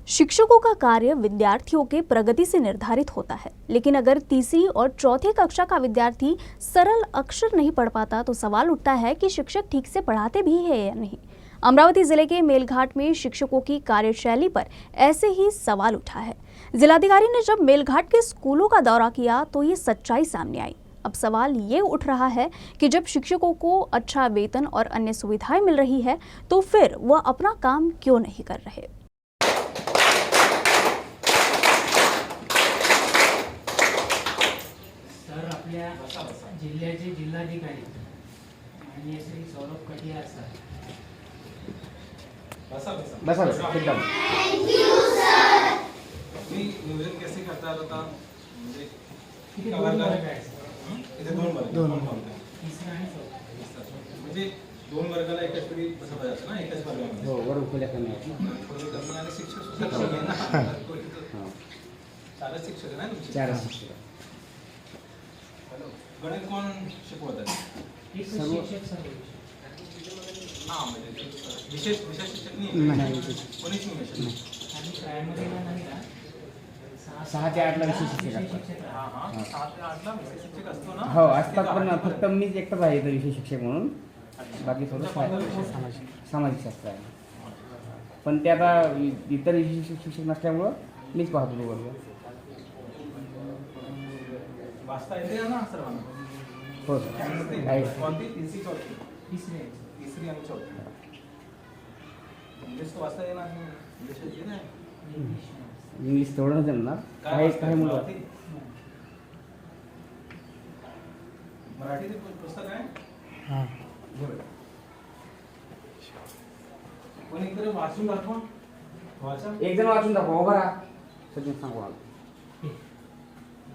शिक्षकों का कार्य विद्यार्थियों के प्रगति से निर्धारित होता है, लेकिन अगर तीसरी और चौथी कक्षा का विद्यार्थी सरल अक्षर नहीं पढ़ पाता तो सवाल उठता है कि शिक्षक ठीक से पढ़ाते भी है या नहीं। अमरावती जिले के मेलघाट में शिक्षकों की कार्यशैली पर ऐसे ही सवाल उठा है। जिलाधिकारी ने जब मेलघाट के स्कूलों का दौरा किया तो ये सच्चाई सामने आई। अब सवाल ये उठ रहा है कि जब शिक्षकों को अच्छा वेतन और अन्य सुविधाएं मिल रही है तो फिर वह अपना काम क्यों नहीं कर रहे। आपल्या जिल्ह्याचे जिल्हाधिकारी माननीय श्री सौरभ कटियार सर। बसा एकदम मी नियोजन कैसे करता होता म्हणजे किती दोन वर्ग आहेत इथे दोन वर्ग तिसरा आणि चौथा म्हणजे दोन वर्गाला एकाच वेळी बसवलं जातं ना, एकाच वर्गामध्ये. हो वर उकल्या कमी आहेत थोडं कमी आणि शिक्षक आहे ना. चार शिक्षक आहे ना तुमचे? चार शिक्षक. गणित कोण शिकवतात? एक शिक्षक सर्व हां, म्हणजे विशेष शिक्षक नाही, कोणीच नाही. आणि प्रायमरीला नाही का 6 ते 8 ला विशेष शिक्षक असतात. हां 6 ते 8 ला विशेष शिक्षक असतो ना. हो असतात, पण फक्त मीच एकटाच आहे इथं विशेष शिक्षक म्हणून. बाकी थोडं सामाजिक शास्त्र आहे, पण ते आता इतर विशेष शिक्षक नसल्यामुळं मीच पाहतो तो वर्ग. वाचता येते ना सर्वांना? हो सर आहे. कोणती? तिसरी चौथी? तिसरी आणि चौथी. इंग्लिश तर वाचता येणार नाही, इंग्लिश येते ना. इंग्लिश तेवढं जमणार. काही मुलं मराठीचे पुस्तक आहे. हां कोणी इकडे वाचून दाखवा. वाचा. एक जण वाचून दाखवा. उभा राहा. सचिन सांगू मला.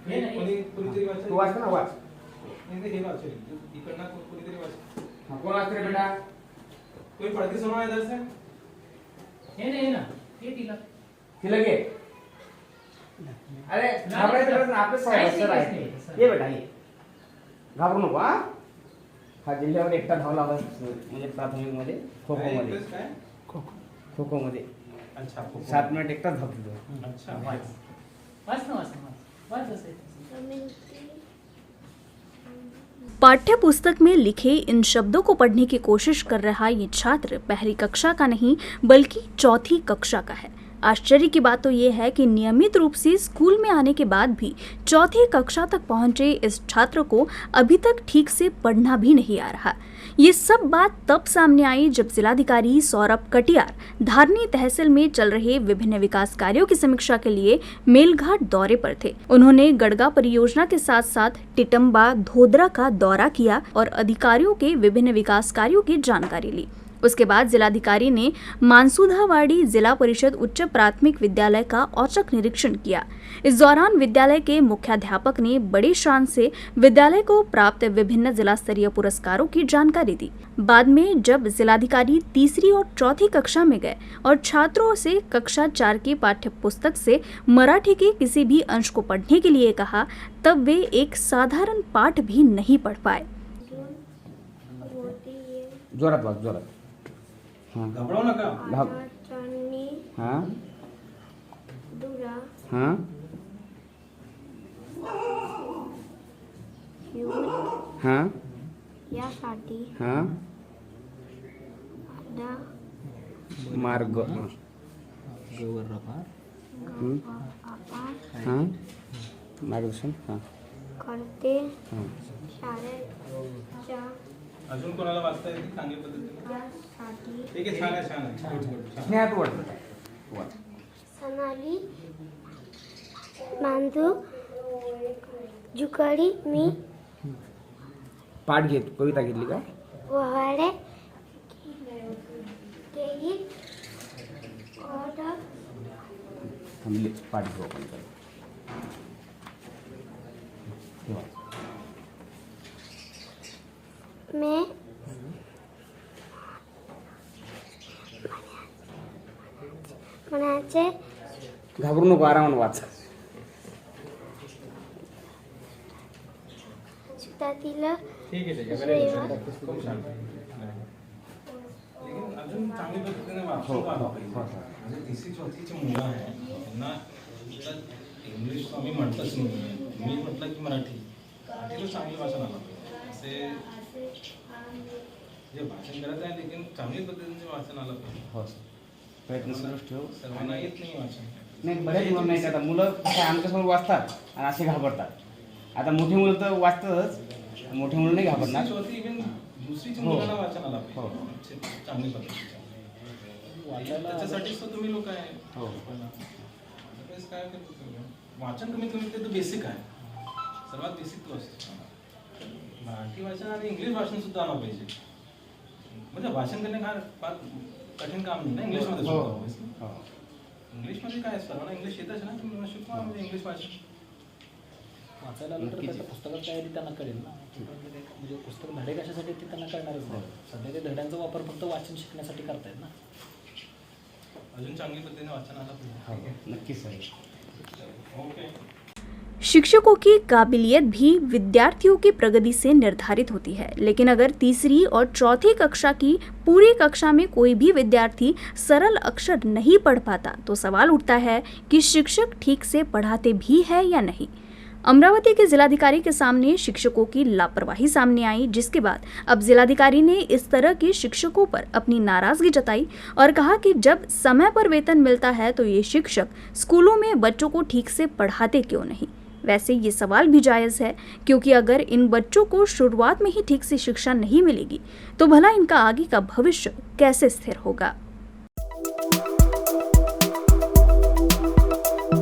कोणीतरी वाचा. तू वाच ना, वाच. नाही हे वाचेल इकडनं कोणीतरी वाच. कोण वाचते रे बेटा? कोई पढ़ती सुना इधर से? हे नाही ना, हे तिला तिला घे. अरे घाबरायचं गरज नाही, आपले सर आहे. ये बेटा ये, घाबरू नको. हा जिल्ह्यावर एकटा धावला हवा म्हणजे प्राथमिक मध्ये खो खो मध्ये. अच्छा, 7 मिनिट एकटाच धावतो तो. अच्छा. वाच असेल. पाठ्य पुस्तक में लिखे इन शब्दों को पढ़ने की कोशिश कर रहा ये छात्र पहली कक्षा का नहीं बल्कि चौथी कक्षा का है। आश्चर्य की बात तो ये है कि नियमित रूप से स्कूल में आने के बाद भी चौथी कक्षा तक पहुंचे इस छात्र को अभी तक ठीक से पढ़ना भी नहीं आ रहा। ये सब बात तब सामने आई जब जिलाधिकारी सौरभ कटियार धारनी तहसील में चल रहे विभिन्न विकास कार्यों की समीक्षा के लिए मेलघाट दौरे पर थे। उन्होंने गड़गा परियोजना के साथ साथ टिटम्बा धोदरा का दौरा किया और अधिकारियों के विभिन्न विकास कार्यों की जानकारी ली। उसके बाद जिलाधिकारी ने मानसूधावाड़ी जिला परिषद उच्च प्राथमिक विद्यालय का औचक निरीक्षण किया। इस दौरान विद्यालय के मुख्याध्यापक ने बड़ी शान से विद्यालय को प्राप्त विभिन्न जिला स्तरीय पुरस्कारों की जानकारी दी। बाद में जब जिलाधिकारी तीसरी और चौथी कक्षा में गए और छात्रों से कक्षा 4 की पाठ्य पुस्तक से मराठी के किसी भी अंश को पढ़ने के लिए कहा, तब वे एक साधारण पाठ भी नहीं पढ़ पाए। जोरात वाच, जोरात. घबरावू नका. हां हां हां यासाठी हां मार्ग हां मार्गदर्शन हां करते हां. शाळेच्या अजून कोणाला वाचता येते चांगल्या पद्धतीने? यासाठी ठीक आहे, छान आहे, छान आहे. छान. स्नेहात वाच. सनाली मांजू जुकडी मी पाठ घेत, कविता घेतली का? वहाडे केही ऑर्डर थांबले. पाठ घेऊ आपण. में मनाचे घाबरू नको, आरामानं वाच. सुतातील ठीक आहे, ठीक आहे. रविवार खूप छान. लेकिन अजून चांगल्या पद्धतीने हो वाचून हो आलं हो पाहिजे. सर. म्हणजे तिसरी चौथीची मुलं आहेत त्यांना इंग्लिश आम्ही म्हणतच नाही. मी म्हटलं की मराठीला चांगलं वाचन आलं पाहिजे. असे जे भाषण करत आहे लेकिन चांगल्या पद्धतीने वाचन आलं पाहिजे. हो सर. प्रयत्न सुरूच ठेवू. सर्वांना येत नाही वाचन. नाही बऱ्याच मुलं नाही आता मुलं काय आमच्यासमोर वाचतात आणि असे घाबरतात. आता मोठी मुलं तर वाचतातच, मोठी मुलं नाही घाबरणार. तिसरी चौथी इव्हन दुसरीच्या हो. मुलांना वाचन आलं हो. पाहिजे चांगली पद्धतीने. त्याच्यासाठीच तर तुम्ही लोक आहे. हो. त्यावेळेस काय करतो तुम्ही? वाचन कमीत कमी ते तर बेसिक आहे. सर्वात बेसिक तो असतो. मराठी भाषा आणि इंग्लिश भाषण सुद्धा आलं पाहिजे. म्हणजे भाषण करणे फार कठीण काम नाही ना इंग्लिशमध्ये हो. सुद्धा. हो. इंग्लिशमध्ये काय सर्वांना इंग्लिश येतच ना, तुम्ही शिकवा म्हणजे इंग्लिश भाषा. वाचायला आलं तर त्याच्या पुस्तकात तयारी त्यांना कळेल ना. म्हणजे पुस्तक धडे कशासाठी ते त्यांना कळणारच नाही. सध्या ते धड्यांचा वापर फक्त वाचन शिकण्यासाठी करतायत ना. अजून चांगली पद्धतीने वाचन आलं पाहिजे. हो नक्कीच सर. ओके. शिक्षकों की काबिलियत भी विद्यार्थियों की प्रगति से निर्धारित होती है, लेकिन अगर तीसरी और चौथी कक्षा की पूरी कक्षा में कोई भी विद्यार्थी सरल अक्षर नहीं पढ़ पाता तो सवाल उठता है कि शिक्षक ठीक से पढ़ाते भी है या नहीं। अमरावती के जिलाधिकारी के सामने शिक्षकों की लापरवाही सामने आई, जिसके बाद अब जिलाधिकारी ने इस तरह के शिक्षकों पर अपनी नाराजगी जताई और कहा कि जब समय पर वेतन मिलता है तो ये शिक्षक स्कूलों में बच्चों को ठीक से पढ़ाते क्यों नहीं। वैसे ये सवाल भी जायज़ है, क्योंकि अगर इन बच्चों को शुरुआत में ही ठीक से शिक्षा नहीं मिलेगी तो भला इनका आगे का भविष्य कैसे स्थिर होगा।